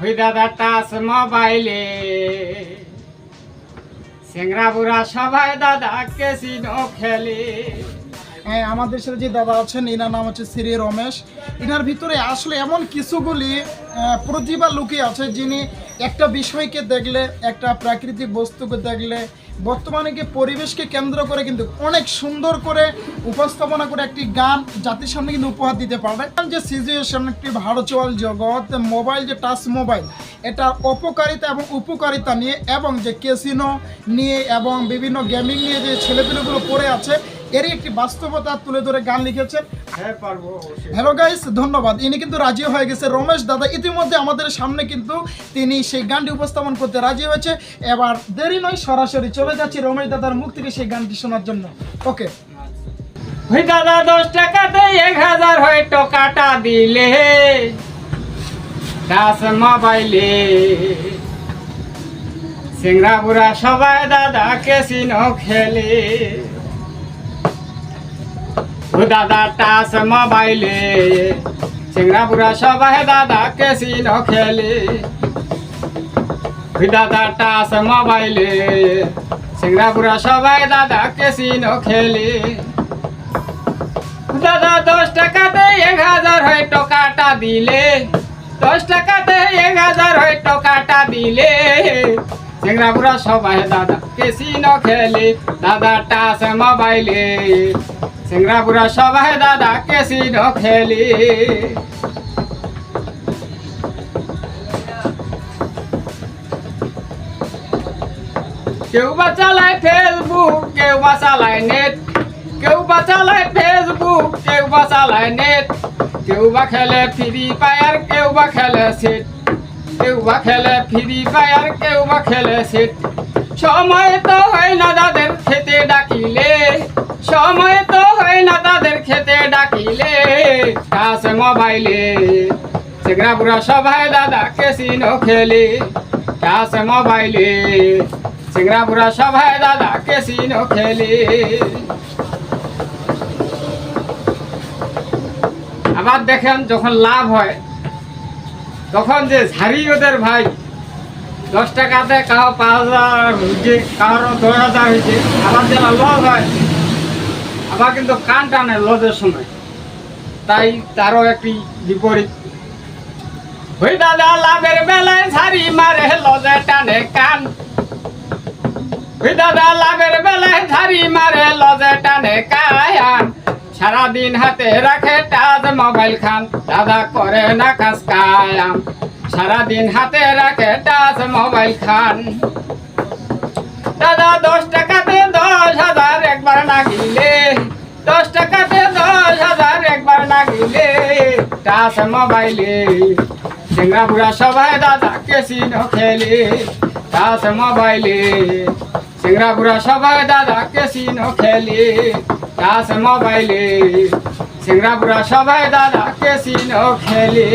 ওই দাদা টাচ মোবাইলে সিংরা বুড়া সবাই দাদা ক্যাসিনো খেলে। হ্যাঁ, আমাদের সাথে যে দাদা আছেন এনার নাম হচ্ছে শ্রী রমেশ। এনার ভিতরে আসলে এমন কিছুগুলি প্রতিভা লুকিয়ে আছে, যিনি একটা বিষয়কে দেখলে, একটা প্রাকৃতিক বস্তুকে দেখলে, বর্তমানে কি পরিবেশকে কেন্দ্র করে কিন্তু অনেক সুন্দর করে উপস্থাপনা করে একটি গান জাতির সামনে কিন্তু উপহার দিতে পারে। যে সিচুয়েশন, একটি ভার্চুয়াল জগৎ, মোবাইল যে টাচ মোবাইল, এটা অপকারিতা এবং উপকারিতা নিয়ে, এবং যে ক্যাসিনো নিয়ে এবং বিভিন্ন গেমিং নিয়ে যে ছেলেপেলেগুলো পড়ে আছে, এরই একটি বাস্তবতা তুলে ধরে গান লিখেছেন। হ্যাঁ পারবো। হ্যালো গাইস, ধন্যবাদ। ইনি কিন্তু রাজি হয়ে গেছে, রমেশ দাদা ইতিমধ্যে আমাদের সামনে কিন্তু তিনি সেই গানটি উপস্থাপন করতে রাজি হয়েছে। এবার দেরি নয়, সরাসরি চলে যাচ্ছি রমেশ দাদার মুখ থেকে সেই গানটি শোনার জন্য। ওকে। ওই দাদা 10 টাকাতে 1000 হয় টাকাটা দিলে টাচ মোবাইলে সিংরা বুড়া সবাই দাদা ক্যাসিনো খেলে। ও দাদা টাচ মোবাইলে সিংরা বুড়া সবাই দাদা ক্যাসিনো খেলে। ওই দাদা টাচ মোবাইলে সিংরা বুড়া সবাই দাদা ক্যাসিনো খেলে। দাদা 10 টাকাতে 1000 হয় টাকাটা দিলে, 10 টাকাতে 1000 হয় টাকাটা দিলে সিংরা বুড়া সবাই দাদা ক্যাসিনো খেলে। দাদা টাচ মোবাইলে সিংরা বুড়া সবাই দাদা ক্যাসিনো খেলে। কেউ বা চালায় ফেসবুক, কেউ বা চালায় নেট, কেউ বা চালায় ফেসবুক, কেউ বা চালায় নেট, কেউ বা খেলে ফ্রি ফায়ার, কেউ বা খেলে সেট, কেউ বা খেলে ফ্রি ফায়ার, কেউ বা খেলে সেট। সময় তো হয় না তাদের খেতে ডাকিলে, সময় তো হয় না তাদের খেতে ডাকিলে টাচ মোবাইলে সিংরা বুড়া সবাই দাদা ক্যাসিনো খেলে। টাচ মোবাইলে সিংরা বুড়া সবাই দাদা ক্যাসিনো খেলে। আবার দেখেন যখন লাভ হয় তখন যে ঝাড়ি ওদের ভাই, 10 টাকাতে কারো 5000 হয়েছে, কারো 10,000 হয়েছে। আবার যেন লস হয়, আবার কিন্তু কান টানে লসের সময়, তাই তারও একটি বিপরীত। ওই দাদা লাভের বেলায় ঝাড়ি মারে, লসে টানে কান। ওই দাদা লাভের বেলায় ঝাড়ি মারে, লসে টানে কান। সারাদিন হাতে রাখে টাচ মোবাইল খান, দাদা করে না কাজ কায়াম। সারাদিন হাতে রাখে টাচ মোবাইল খান। দাদা 10 টাকাতে 10,000 একবার না গিলে, 10 টাকাতে 10,000 একবার না গিলে টাচ মোবাইলে সিংরা বুড়া সবাই দাদা ক্যাসিনো খেলে। টাচ মোবাইলে সিংরা বুড়া সবাই দাদা ক্যাসিনো খেলে। টাচ মোবাইলে সিংরা বুড়া সবাই দাদা ক্যাসিনো খেলে।